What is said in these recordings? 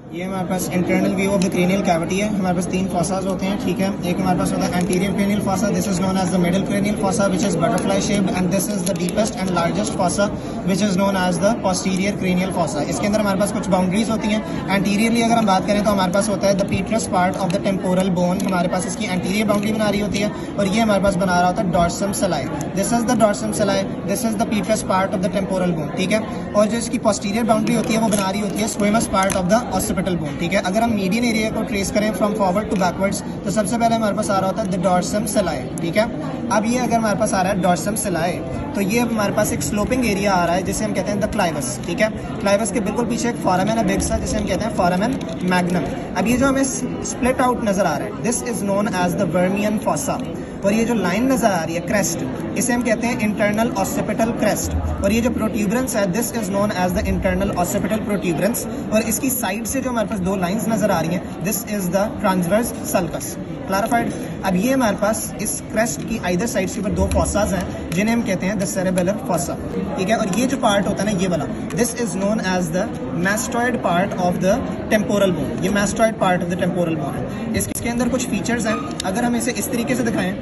ये हमारे पास internal view of the cranial cavity है। हमारे पास 3 फॉसाज होते हैं, ठीक है। एक हमारे पास होता है anterior cranial fossa, this is known as the middle cranial fossa which is butterfly shaped, and this is the deepest and largest fossa which is known as the posterior cranial fossa. इसके अंदर हमारे पास कुछ boundaries होती हैं। Anteriorly अगर हम बात करें तो हमारे पास होता है the petrous part of the temporal bone, हमारे पास इसकी एंटीरियर बाउंड्री बना रही होती है, और ये हमारे पास बना रहा होता है dorsum sellae, this is the dorsum sellae, this is the petrous part of the temporal bone, ठीक है। और जो इसकी पोस्टीरियर बाउंड्री होती है वो बना रही होती है squamous part of the occipital bone, ठीक है। अगर हम मीडियन एरिया को ट्रेस करें फ्रॉम फॉरवर्ड टू बैकवर्ड्स तो सबसे पहले हमारे पास आ रहा होता है द डॉर्सम सेलाई, ठीक है। अब ये अगर हमारे पास आ रहा है डॉर्सम सेलाई, तो ये अब हमारे पास एक स्लोपिंग एरिया आ रहा है जिसे हम कहते हैं द क्लाइवस, ठीक है। क्लाइवस के बिल्कुल पीछे एक फोरामेन है बिग सा, जिसे हम कहते हैं फोरामेन मैग्नम। अब ये जो हमें स्प्लिट आउट नजर आ रहा है, this is known as the vermian fossa, और ये जो लाइन नजर आ रही है क्रेस्ट, इसे हम कहते हैं इंटरनल ऑसिपिटल क्रेस्ट, और ये जो प्रोट्यूबरेंस है this is known as the internal occipital protuberance, और इसकी साइड से जो हमारे पास 2 लाइंस नजर आ रही हैं this is the transverse sulcus, clarified. अब ये हमारे पास इस क्रेस्ट की आइदर साइड से ऊपर 2 फॉसाज हैं जिन्हें हम कहते हैं द सेरेबेलर फॉसा, ठीक है। और ये जो पार्ट होता है ना ये वाला, this is known as the mastoid part of the temporal bone, ये mastoid part of the temporal bone है। इसके अंदर कुछ फीचर्स हैं, अगर हम इसे इस तरीके से दिखाएं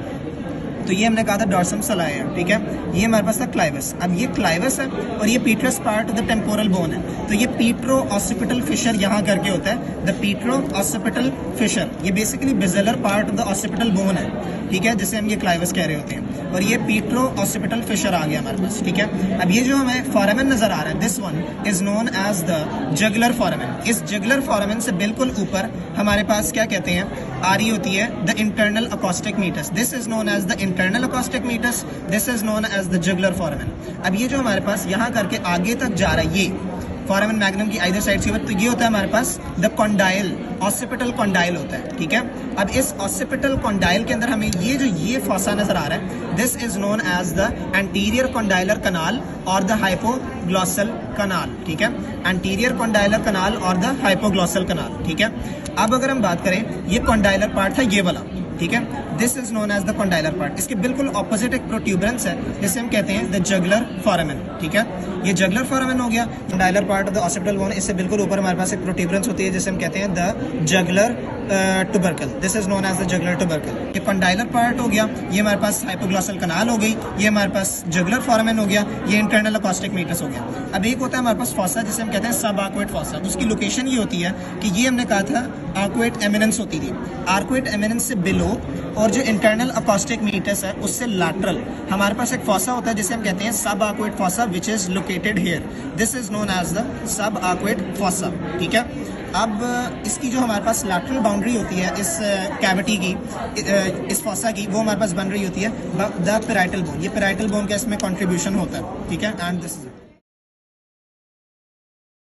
तो ये हमने कहा था डॉर्सम सेलाई है, ठीक है। ये हमारे पास था क्लाइवस, अब ये क्लाइवस है और ये petrous part of the temporal bone है, तो ये पीट्रो ऑसिपिटल फिशर यहाँ करके होता है, द पीट्रो ऑसिपिटल फिशर। ये basically basilar part of the occipital bone है, ठीक है, जिसे हम ये क्लाइवस कह रहे होते हैं, और ये पीट्रो ऑसिपिटल फिशर आ गया हमारे पास, ठीक है। अब ये जो हमें फोरामेन नजर आ रहा है this one is known as the jugular foramen. इस जगुलर फोरामेन से बिल्कुल ऊपर हमारे पास क्या कहते हैं आ रही होती है the internal acoustic meatus, this is known as the internal acoustic meatus, this is known as the jugular foramen. अब ये जो हमारे पास यहाँ करके आगे तक जा रहा है ये फोरामेन मैग्नम की आइदर साइड से ऊपर, तो ये होता है हमारे पास द कॉन्डाइल, ऑसिपिटल कॉन्डाइल होता है, ठीक है। अब इस ऑसिपिटल कॉन्डाइल के अंदर हमें ये फॉसा नजर आ रहा है, this is known as the anterior condylar canal और द हाइपोग्लॉसल कनाल, ठीक है। एंटीरियर कॉन्डाइलर कनाल और द हाइपोग्लॉसल कनाल, ठीक है। अब अगर हम बात करें ये कॉन्डाइलर पार्ट है ये वाला, ठीक है, this is known as the condylar part. इसके बिल्कुल ऑपोजिट एक प्रोट्यूबरेंस है जिसे हम कहते हैं द जगुलर फोरामेन, ठीक है। ये जगुलर फोरामेन हो गया, condylar part of the occipital bone, इससे बिल्कुल ऊपर हमारे पास एक प्रोट्यूबरेंस होती है जिसे हम कहते हैं the jugular tubercle, this is known as the jugular tubercle. ये कॉन्डाइलर पार्ट हो गया, ये हमारे पास हाइपोग्लॉसल कनाल हो गई, ये हमारे पास जगुलर फोरामेन हो गया, ये इंटरनल अकॉस्टिक मीटस हो गया। अब एक होता है हमारे पास फॉसा जिसे हम कहते हैं सब आक्वेट फॉसा, उसकी लोकेशन ये होती है कि ये हमने कहा था आक्वेट एमिनेंस होती थी, आर्क्वेट एमिनेंस से बिलो, और जो इंटरनल अकॉस्टिक मीटस है उससे लैटरल हमारे पास एक फॉसा होता है जिसे हम कहते हैं subarcuate fossa which is located here, this is known as the subarcuate fossa, ठीक है। अब इसकी जो हमारे पास लैटरल बाउंड्री होती है इस कैविटी की, इस फॉसा की, वो हमारे पास बन रही होती है द पेराइटल बोन, ये पेराइटल बोन का इसमें कंट्रीब्यूशन होता है, ठीक है। And this is